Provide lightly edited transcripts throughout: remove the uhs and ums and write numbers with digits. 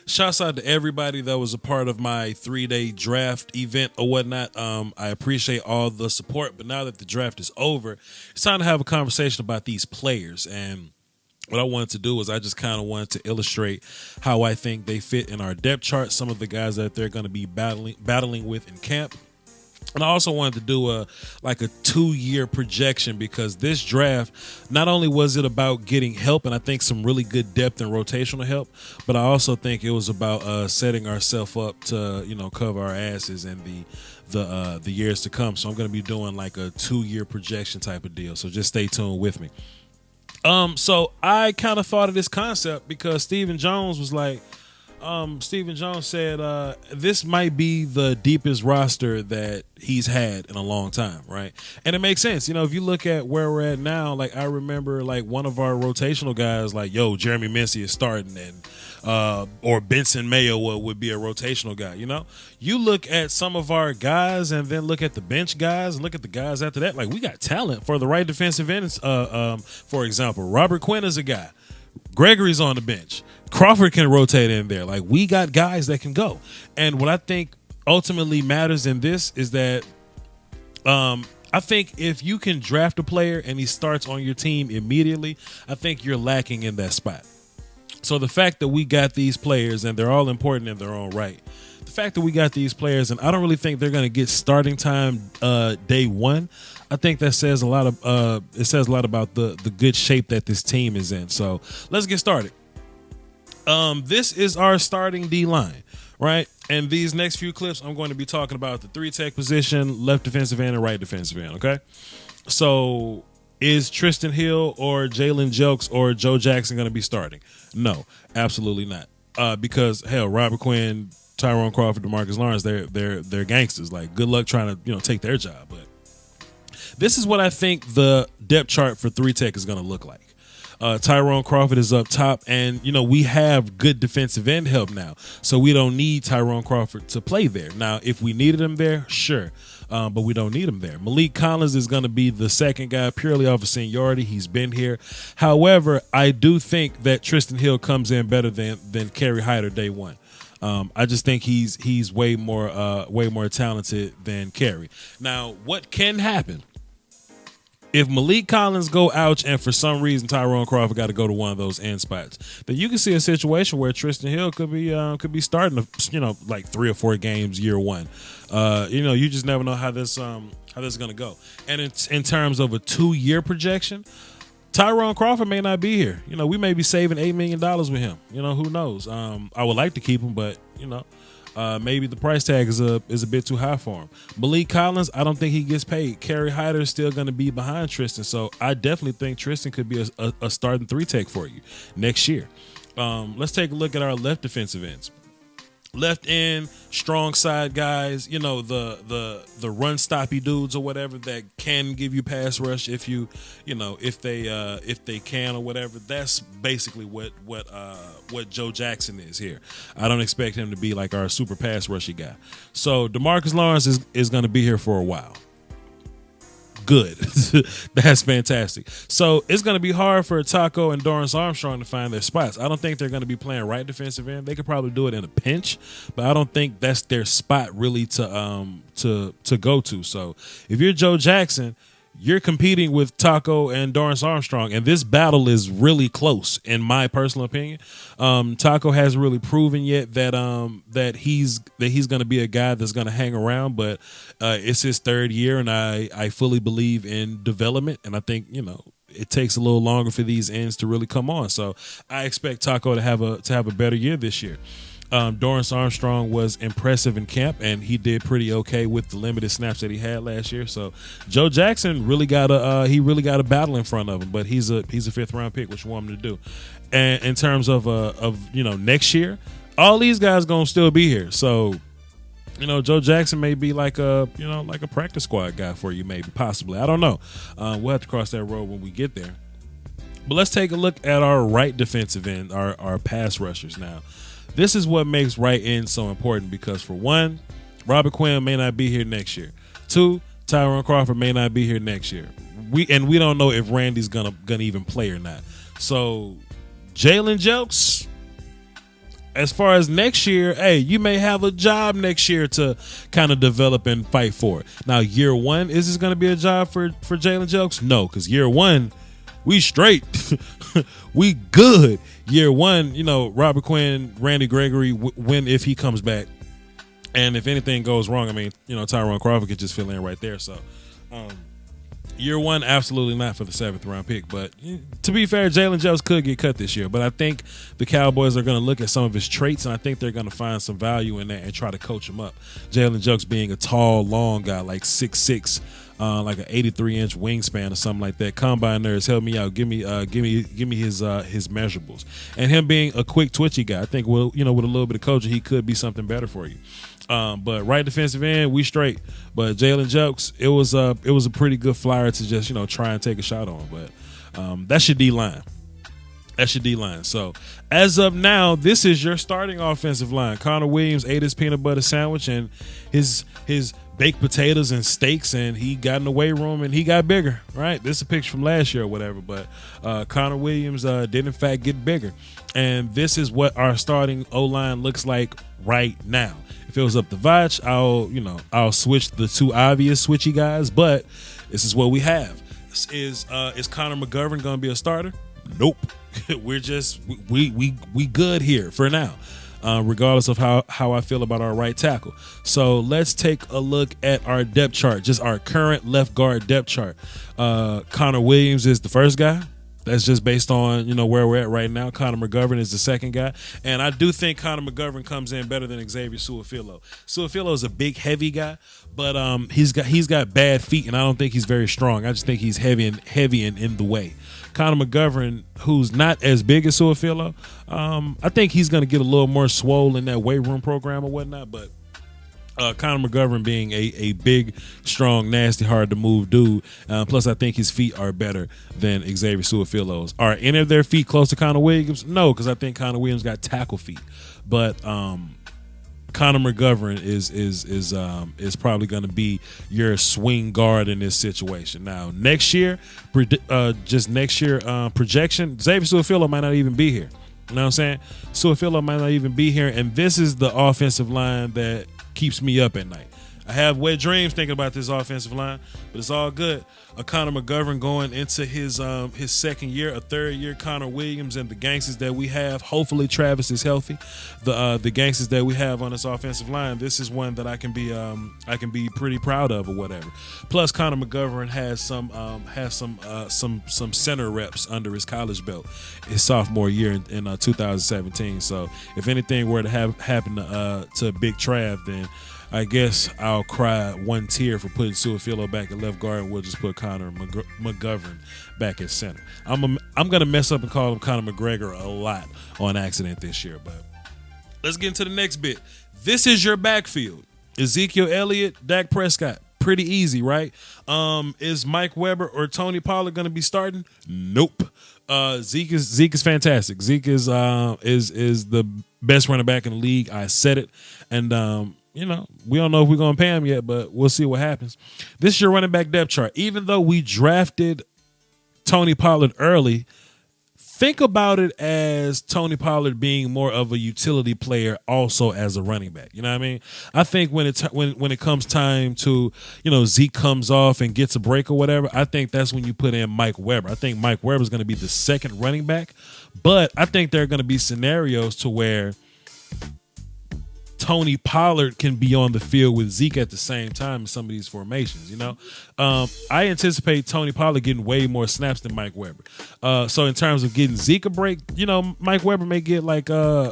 Shouts out to everybody that was a part of my 3-day draft event or whatnot. I appreciate all the support, but now that the draft is over, it's time to have a conversation about these players. And what I wanted to do was I just kind of wanted to illustrate how I think they fit in our depth chart, some of the guys that they're going to be battling with in camp. And I also wanted to do a 2-year projection, because this draft, not only was it about getting help, and I think some really good depth and rotational help, but I also think it was about setting ourselves up to cover our asses in the years to come. So I'm going to be doing like a 2-year projection type of deal. So just stay tuned with me. So I kind of thought of this concept because Stephen Jones was like. Stephen Jones said this might be the deepest roster that he's had in a long time, right? And it makes sense. If you look at where we're at now, like I remember like one of our rotational guys, like, Jeremy Mincy is starting, and or Benson Mayo would be a rotational guy, You look at some of our guys and then look at the bench guys and look at the guys after that. Like, we got talent for the right defensive ends. For example, Robert Quinn is a guy. Gregory's on the bench. Crawford can rotate in there. Like, we got guys that can go. And what I think ultimately matters in this is that I think if you can draft a player and he starts on your team immediately, I think you're lacking in that spot. So the fact that we got these players, and they're all important in their own right, the fact that we got these players, and I don't really think they're going to get starting time day one. I think that says a lot of it says a lot about the good shape that this team is in. So let's get started. This is our starting D line, right? And these next few clips, I'm going to be talking about the 3-tech position, left defensive end and right defensive end. Okay, so is Tristan Hill or Jalen Jelks or Joe Jackson going to be starting? No, absolutely not. Because hell, Robert Quinn, Tyrone Crawford, DeMarcus Lawrence, they're gangsters. Like, good luck trying to take their job. But this is what I think the depth chart for 3-tech is going to look like. Tyrone Crawford is up top, and we have good defensive end help now, so we don't need Tyrone Crawford to play there. Now, if we needed him there, sure, but we don't need him there. Malik Collins is going to be the second guy purely off of seniority. He's been here. However, I do think that Tristan Hill comes in better than Kerry Hyder day one. I just think he's way more talented than Kerry. Now, what can happen if Malik Collins go ouch and for some reason Tyrone Crawford got to go to one of those end spots, then you can see a situation where Tristan Hill could be starting like 3 or 4 games year one. You just never know how this is going to go. And in terms of a 2-year projection, Tyrone Crawford may not be here. We may be saving $8 million with him. Who knows? I would like to keep him, but maybe the price tag is a bit too high for him. Malik Collins, I don't think he gets paid. Kerry Hyder is still going to be behind Tristan, so I definitely think Tristan could be a starting 3-tech for you next year. Let's take a look at our left defensive ends. Left end, strong side guys, the run stoppy dudes or whatever that can give you pass rush if they can or whatever. That's basically what Joe Jackson is here. I don't expect him to be like our super pass rushy guy. So DeMarcus Lawrence is going to be here for a while. Good. That's fantastic. So it's going to be hard for Taco and Dorrance Armstrong to find their spots. I don't think they're going to be playing right defensive end. They could probably do it in a pinch, but I don't think that's their spot really to go to. So if you're Joe Jackson, you're competing with Taco and Dorrance Armstrong, and this battle is really close, in my personal opinion. Taco hasn't really proven yet that he's going to be a guy that's going to hang around, but it's his 3rd year, and I fully believe in development, and I think it takes a little longer for these ends to really come on. So I expect Taco to have a better year this year. Dorrance Armstrong was impressive in camp, and he did pretty okay with the limited snaps that he had last year. So Joe Jackson really got a battle in front of him, but he's a 5th round pick, which you want him to do. And in terms of next year, all these guys gonna still be here. So Joe Jackson may be like a practice squad guy for you, maybe, possibly. I don't know. We'll have to cross that road when we get there. But let's take a look at our right defensive end, our pass rushers now. This is what makes right end so important because, for one, Robert Quinn may not be here next year. 2, Tyrone Crawford may not be here next year. We don't know if Randy's gonna even play or not. So Jalen Jelks, as far as next year, hey, you may have a job next year to kind of develop and fight for. Now, year one, is this going to be a job for Jalen Jelks? No, because year one, we straight. We good. Year one, Robert Quinn, Randy Gregory, when if he comes back. And if anything goes wrong, I mean, Tyrone Crawford could just fill in right there. So, year one, absolutely not for the 7th round pick. But to be fair, Jalen Jones could get cut this year. But I think the Cowboys are going to look at some of his traits, and I think they're going to find some value in that and try to coach him up. Jalen Jones being a tall, long guy, like 6'6", like an 83-inch wingspan or something like that. Combine nerds, help me out. Give me his measurables. And him being a quick, twitchy guy, I think with a little bit of coaching, he could be something better for you. But right defensive end, we straight. But Jalen Jelks, it was a pretty good flyer to just try and take a shot on. But that's your D line. That's your D line. So as of now, this is your starting offensive line. Connor Williams ate his peanut butter sandwich and his baked potatoes and steaks, and he got in the weight room and he got bigger. Right, this is a picture from last year or whatever. But Connor Williams did in fact get bigger, and this is what our starting O line looks like right now. If it was up to Voch, I'll switch the two obvious switchy guys, but this is what we have. Is Connor McGovern going to be a starter? Nope. We're just we good here for now, regardless of how I feel about our right tackle. So let's take a look at our depth chart, just our current left guard depth chart. Connor Williams is the first guy. That's just based on, where we're at right now. Connor McGovern is the second guy. And I do think Connor McGovern comes in better than Xavier Su'a-Filo. Su'a-Filo is a big, heavy guy, but he's got bad feet, and I don't think he's very strong. I just think he's heavy and in the way. Connor McGovern, who's not as big as Su'a-Filo, I think he's going to get a little more swole in that weight room program or whatnot, but Connor McGovern being a big, strong, nasty, hard to move dude. Plus, I think his feet are better than Xavier Su'a-Filo's. Are any of their feet close to Connor Williams? No, because I think Connor Williams got tackle feet. But Connor McGovern is probably going to be your swing guard in this situation. Now, next year, projection, Xavier Su'a-Filo might not even be here. You know what I'm saying? Su'a-Filo might not even be here, and this is the offensive line that keeps me up at night. I have wet dreams thinking about this offensive line, but it's all good. Connor McGovern going into his second year, a third year. Connor Williams and the gangsters that we have. Hopefully Travis is healthy. The gangsters that we have on this offensive line. This is one that I can be pretty proud of or whatever. Plus Connor McGovern has some center reps under his college belt his sophomore year in 2017. So if anything were to happen to Big Trav, then I guess I'll cry one tear for putting Su'a-Filo back at left guard, and we'll just put Connor McGovern back at center. I'm gonna mess up and call him Connor McGregor a lot on accident this year, but let's get into the next bit. This is your backfield: Ezekiel Elliott, Dak Prescott. Pretty easy, right? Is Mike Weber or Tony Pollard gonna be starting? Nope. Zeke is fantastic. Zeke is the best running back in the league. I said it, and we don't know if we're going to pay him yet, but we'll see what happens. This is your running back depth chart. Even though we drafted Tony Pollard early, think about it as Tony Pollard being more of a utility player also as a running back. You know what I mean? I think when it comes time to, Zeke comes off and gets a break or whatever, I think that's when you put in Mike Weber. I think Mike Weber is going to be the second running back, but I think there are going to be scenarios to where Tony Pollard can be on the field with Zeke at the same time in some of these formations. I anticipate Tony Pollard getting way more snaps than Mike Weber. So in terms of getting Zeke a break, Mike Weber may get like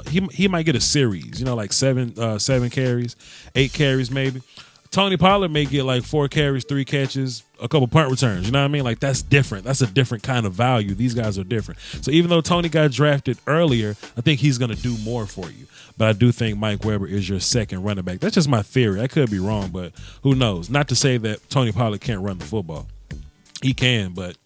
he might get a series, like seven carries, 8 carries maybe. Tony Pollard may get like 4 carries, 3 catches, a couple punt returns. You know what I mean? Like that's different. That's a different kind of value. These guys are different. So even though Tony got drafted earlier, I think he's going to do more for you. But I do think Mike Weber is your second running back. That's just my theory. I could be wrong, but who knows? Not to say that Tony Pollard can't run the football. He can, but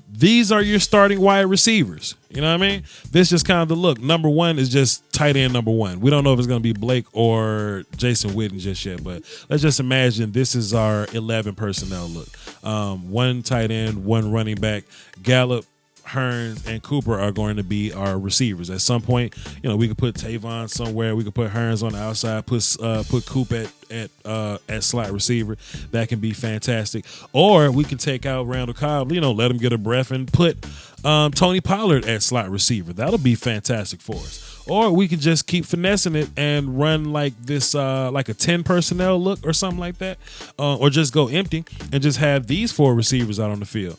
these are your starting wide receivers. You know what I mean? This just kind of the look. Number 1 is just tight end number 1. We don't know if it's going to be Blake or Jason Witten just yet, but let's just imagine this is our 11 personnel look. 1 tight end, 1 running back. Gallup, Hearns, and Cooper are going to be our receivers. At some point, we could put Tavon somewhere. We could put Hearns on the outside. Put Coop at slot receiver. That can be fantastic. Or we can take out Randall Cobb. Let him get a breath and put Tony Pollard at slot receiver. That'll be fantastic for us. Or we could just keep finessing it and run like this, like a 10 personnel look or something like that, or just go empty and just have these 4 receivers out on the field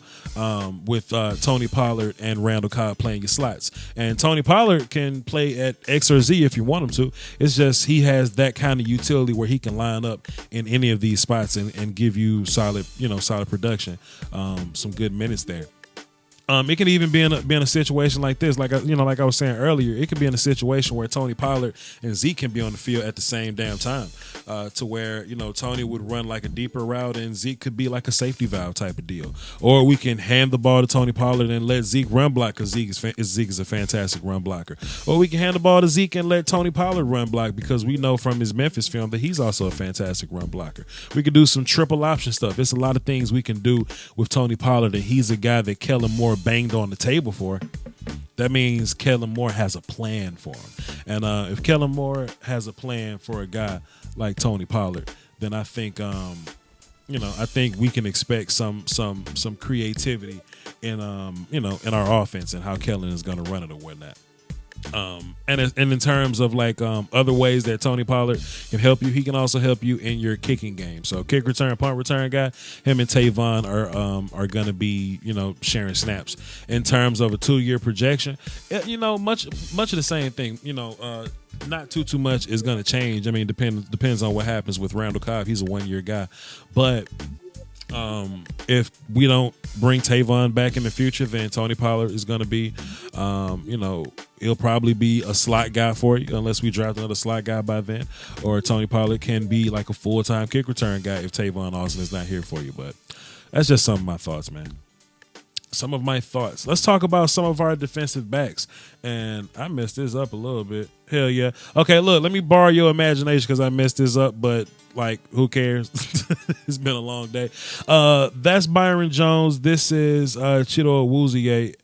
with Tony Pollard and Randall Cobb playing your slots. And Tony Pollard can play at X or Z if you want him to. It's just he has that kind of utility where he can line up in any of these spots and give you solid production, some good minutes there. It can even be in a situation like this, like I was saying earlier. It could be in a situation where Tony Pollard and Zeke can be on the field at the same damn time, to where Tony would run like a deeper route and Zeke could be like a safety valve type of deal. Or we can hand the ball to Tony Pollard and let Zeke run block because Zeke is a fantastic run blocker. Or we can hand the ball to Zeke and let Tony Pollard run block because we know from his Memphis film that he's also a fantastic run blocker. We could do some triple option stuff. It's a lot of things we can do with Tony Pollard, and he's a guy that Kellen Moore banged on the table for. That means Kellen Moore has a plan for him. And if Kellen Moore has a plan for a guy like Tony Pollard, then I think I think we can expect some creativity in in our offense and how Kellen is going to run it or whatnot. And in terms of like other ways that Tony Pollard can help you, he can also help you in your kicking game. So kick return, punt return guy, him and Tavon are gonna be sharing snaps. In terms of a 2-year projection, much of the same thing. Not too much is gonna change. I mean, depends on what happens with Randall Cobb. He's a 1-year guy, but if we don't bring Tavon back in the future, then Tony Pollard is going to be, he'll probably be a slot guy for you unless we draft another slot guy by then. Or Tony Pollard can be like a full-time kick return guy if Tavon Austin is not here for you. But that's just some of my thoughts, man. Some of my thoughts. Let's talk about some of our defensive backs. And I messed this up a little bit. Hell yeah. Okay, look, let me borrow your imagination because I messed this up, but who cares? It's been a long day. That's Byron Jones. This is Chido Awuzie.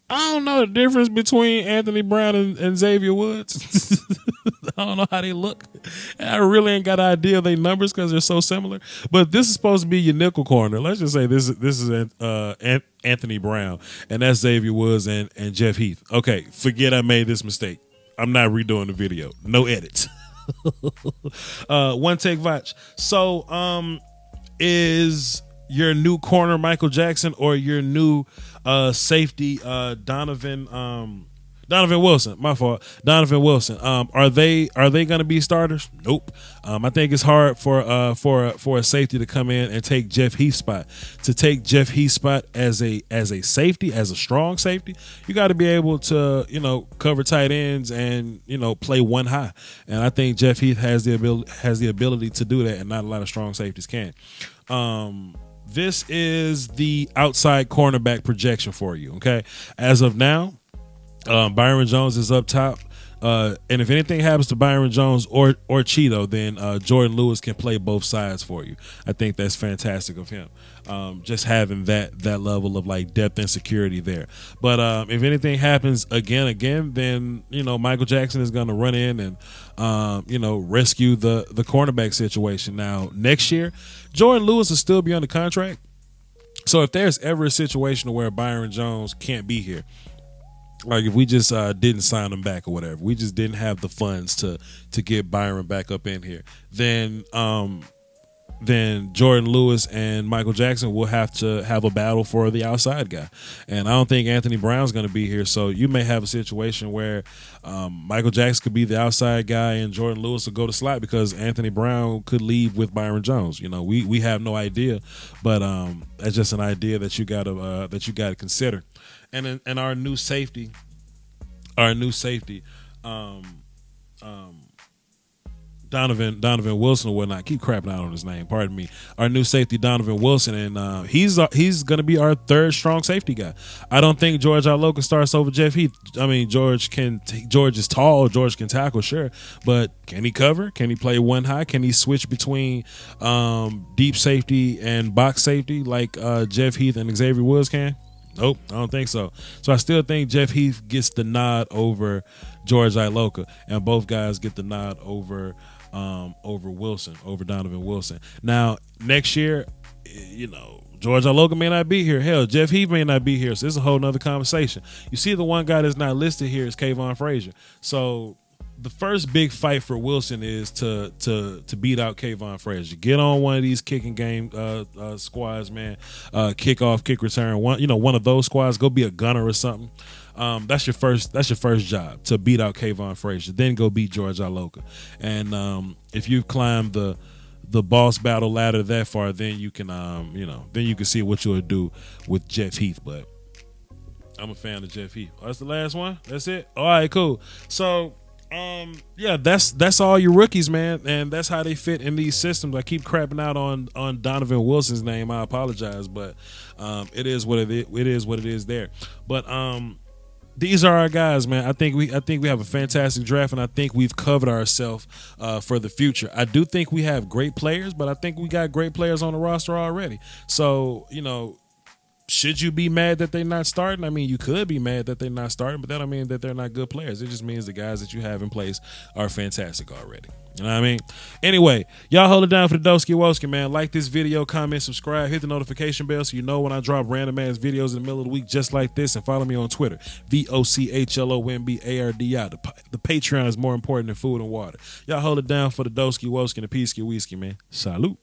I don't know the difference between Anthony Brown and Xavier Woods. I don't know how they look. I really ain't got an idea of their numbers because they're so similar. But this is supposed to be your nickel corner. Let's just say this is Anthony Brown, and that's Xavier Woods and Jeff Heath. Okay, forget I made this mistake. I'm not redoing the video. No edits. One take Voch. So is your new corner Michael Jackson or your new safety Donovan Wilson? My fault. Donovan Wilson. Are they going to be starters? Nope. I think it's hard for a safety to come in and take Jeff Heath's spot. To take Jeff Heath's spot as a safety, as a strong safety, you got to be able to cover tight ends and play one high. And I think Jeff Heath has the ability to do that, and not a lot of strong safeties can. This is the outside cornerback projection for you. Okay, as of now. Byron Jones is up top. And if anything happens to Byron Jones or Cheeto, then Jordan Lewis can play both sides for you. I think that's fantastic of him. Just having that level of like depth and security there. But if anything happens again, then Michael Jackson is going to run in and rescue the cornerback situation. Now next year, Jordan Lewis will still be under contract. So if there's ever a situation where Byron Jones can't be here, like if we just didn't sign him back or whatever, we just didn't have the funds to get Byron back up in here, then Jordan Lewis and Michael Jackson will have to have a battle for the outside guy. And I don't think Anthony Brown's going to be here. So you may have a situation where Michael Jackson could be the outside guy and Jordan Lewis will go to slot because Anthony Brown could leave with Byron Jones. We have no idea, but that's just an idea that you got to consider. And our new safety, Donovan Wilson or whatnot. I keep crapping out on his name. Pardon me. Our new safety, Donovan Wilson, and he's going to be our third strong safety guy. I don't think George Iloka starts over Jeff Heath. I mean, George is tall. George can tackle, sure, but can he cover? Can he play one high? Can he switch between deep safety and box safety like Jeff Heath and Xavier Woods can? Nope, I don't think so. So I still think Jeff Heath gets the nod over George Iloka, and both guys get the nod over Wilson, over Donovan Wilson. Now next year, George Iloka may not be here. Hell, Jeff Heath may not be here. So it's a whole nother conversation. You see, the one guy that's not listed here is Kayvon Frazier. So the first big fight for Wilson is to beat out Kayvon Frazier. Get on one of these kicking game squads, man. Kick off, kick return. One of those squads. Go be a gunner or something. That's your first job, to beat out Kayvon Frazier. Then go beat George Iloka. And if you've climbed the boss battle ladder that far, then you can see what you'll do with Jeff Heath. But I'm a fan of Jeff Heath. Oh, that's the last one. That's it. All right, cool. So. That's all your rookies, man, and that's how they fit in these systems. I keep crapping out on Donovan Wilson's name. I apologize, but it is what it is. It is what it is there. But these are our guys, man. I think we have a fantastic draft, and I think we've covered ourselves for the future. I do think we have great players, but I think we got great players on the roster already. So should you be mad that they're not starting? I mean, you could be mad that they're not starting, but that don't mean that they're not good players. It just means the guys that you have in place are fantastic already. You know what I mean? Anyway, y'all hold it down for the Doski Woski, man. Like this video, comment, subscribe, hit the notification bell so you know when I drop random ass videos in the middle of the week just like this, and follow me on Twitter, VOCHLOMBARDI. The Patreon is more important than food and water. Y'all hold it down for the Doski Woski and the Peasky Whiskey, man. Salute.